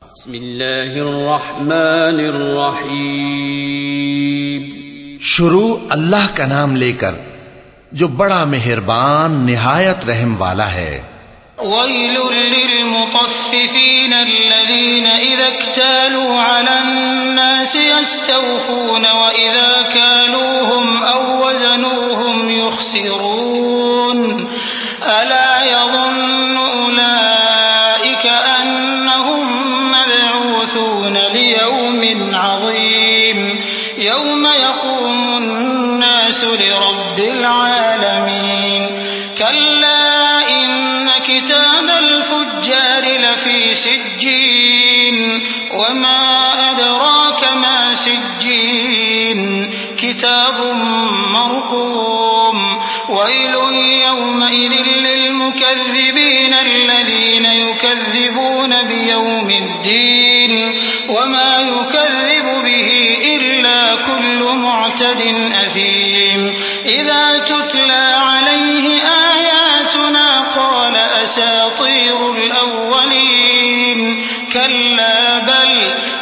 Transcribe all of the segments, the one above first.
बिस्मिल्लाहिर्रहमानिर्रहीम। शुरू अल्लाह का नाम लेकर जो बड़ा मेहरबान निहायत रहम वाला है। वैलुल लिलमुतफ्फिफीन अल्लज़ीना इज़ा इक्तालू अलन्नासि यस्तवफून व इज़ा कालूहुम औ वज़नूहुम युख़सिरून अला यज़ुन्नु उलाइका अन्नहुम मबऊसून लियौमिन अज़ीम यौम यक़ूमुन्नासु लिरब्बिल आलमीन। कल्ला किताबल फुज्जार लफ़ी सिज्जीन वमा अदराक मा सिज्जीन किताबुम मरक़ूम वैलुन यौमइज़िन लिलमुकज़्ज़िबीन अल्लज़ीना युकज़्ज़िबून बियौमिद्दीन वमा युकज़्ज़िबु बिही इल्ला कुल्लु मुअ्तदिन असीम। इज़ा तुतला अलैहि आयातुना क़ाल असातीरुल अव्वलीन कल्ला बल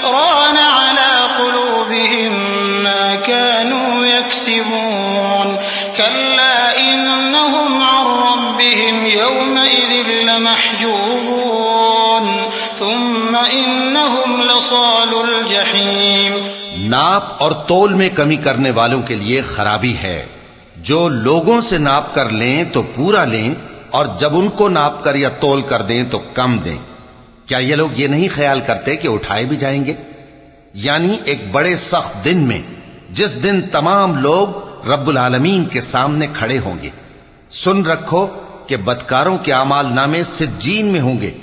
रान अला क़ुलूबिहिम मा कानू यक्सिबून। कल्ला इन्नहुम अन रब्बिहिम यौमइज़िन लमहजूबून थुम्मा इन्नहुम लसालुल जहीम। नाप और तोल में कमी करने वालों के लिए खराबी है। जो लोगों से नाप कर लें तो पूरा लें और जब उनको नाप कर या तोल कर दें तो कम दें। क्या ये लोग ये नहीं ख्याल करते कि उठाए भी जाएंगे? यानी एक बड़े सख्त दिन में, जिस दिन तमाम लोग रब्बुल आलमीन के सामने खड़े होंगे। सुन रखो कि बदकारों के आमाल नामे सिज्जीन में होंगे।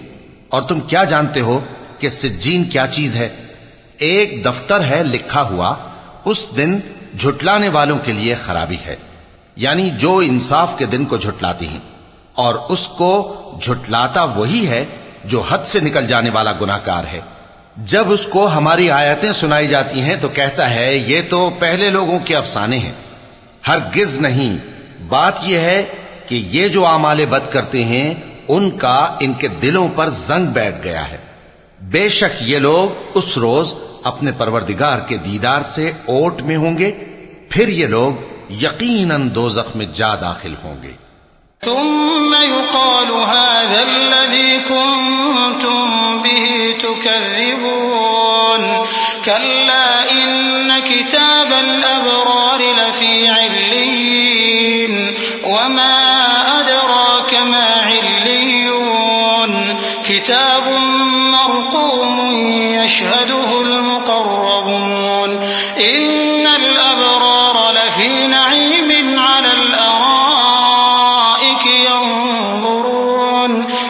और तुम क्या जानते हो कि सिज्जीन क्या चीज है? एक दफ्तर है लिखा हुआ। उस दिन झुटलाने वालों के लिए खराबी है, यानी जो इंसाफ के दिन को झुटलाती हैं। और उसको झुटलाता वही है जो हद से निकल जाने वाला गुनाहगार है। जब उसको हमारी आयतें सुनाई जाती हैं तो कहता है ये तो पहले लोगों के अफसाने हैं। हरगिज नहीं, बात यह है कि ये जो आमाले बद करते हैं उनका इनके दिलों पर जंग बैठ गया है। बेशक ये लोग उस रोज अपने परवरदिगार के दीदार से ओट में होंगे, फिर ये लोग यकीनन दोज़ख में जा दाखिल होंगे। थुम्मा युक़ालु हाज़ा कुन्तुम बिही तुकज़्ज़िबून कल्ला इन्न किताबल अबरार लफ़ी इल्लिय्यीन वमा अदराक मा इल्लिय्यून किताबुम मरक़ूमुन यशहदुहुल मुक़र्रबून इन्नल अबरार लफ़ी नईमिन अलल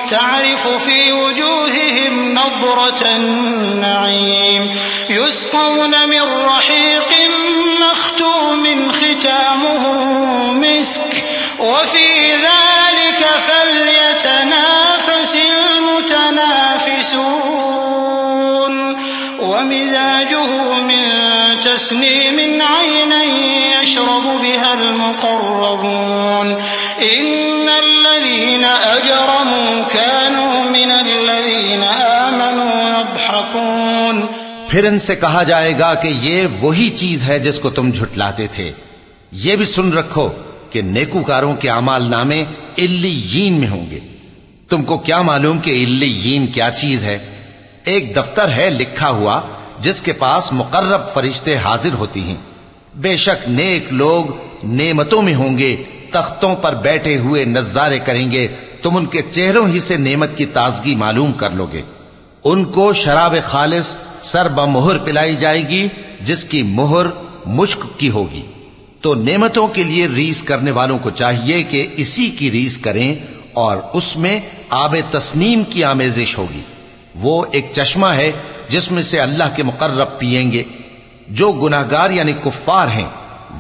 تعرف في وجوههم نضرة النعيم يسقون من رحيق مختوم ختامه مسك وفي ذلك فليتنافس المتنافسون ومزاجه من تسنيم عينا يشرب بها المقربون إن الذين أجرموا كانوا من الذين آمنوا يضحكون। फिर इनसे कहा जाएगा कि ये वही चीज है जिसको तुम झुटलाते थे। ये भी सुन रखो कि नेकूकारों के अमाल नामे इल्लियीन में होंगे। तुमको क्या मालूम कि इल्लियीन क्या चीज है? एक दफ्तर है लिखा हुआ जिसके पास मुकर्रब फरिश्ते हाजिर होती हैं। बेशक नेक लोग नेमतों में होंगे, तख्तों पर बैठे हुए नज़ारे करेंगे। तुम उनके चेहरों ही से नेमत की ताजगी मालूम कर लोगे। उनको शराब खालिस सर बमुहर पिलाई जाएगी जिसकी मुहर मुश्क की होगी। तो नेमतों के लिए रीस करने वालों को चाहिए कि इसी की रीस करें और उसमें आबे तस्नीम की आमेजिश होगी। वो एक चश्मा है जिसमें से अल्लाह के मुकर्रब पिएंगे। जो गुनाहगार यानी कुफ्फार हैं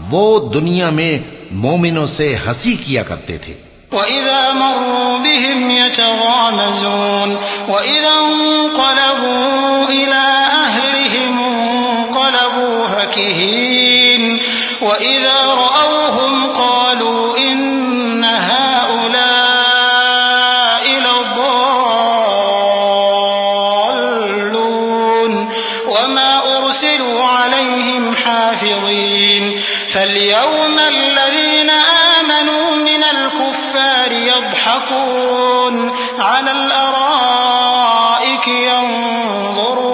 वो दुनिया में मोमिनों से हंसी किया करते थे। वइज़ा मर्रू बिहिम यतगामज़ून वइज़ा इंक़लबू इला अहलिहिम इंक़लबू फकीहीन वइज़ा रअवहुम क़ालू इन्न हाउलाइ लद्दाल्लून फल्यौम अल्लज़ीन आमनू मिनल कुफ़्फ़ारि यضحकून अलल अराइकि यंज़ुरून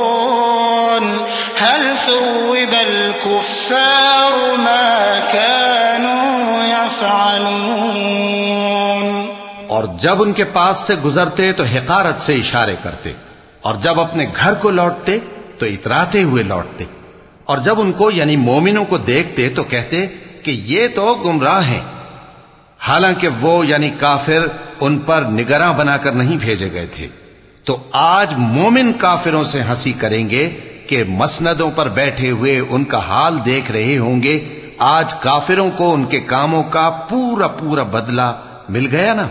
हल थुव्विबल कुफ़्फ़ारु मा कानू यफ़अलून। और जब उनके पास से गुजरते तो हिकारत से इशारे करते, और जब अपने घर को लौटते तो इतराते हुए लौटते, और जब उनको यानी मोमिनों को देखते तो कहते कि ये तो गुमराह हैं। हालांकि वो यानी काफिर उन पर निगरां बनाकर नहीं भेजे गए थे। तो आज मोमिन काफिरों से हंसी करेंगे कि मसनदों पर बैठे हुए उनका हाल देख रहे होंगे। आज काफिरों को उनके कामों का पूरा पूरा बदला मिल गया ना।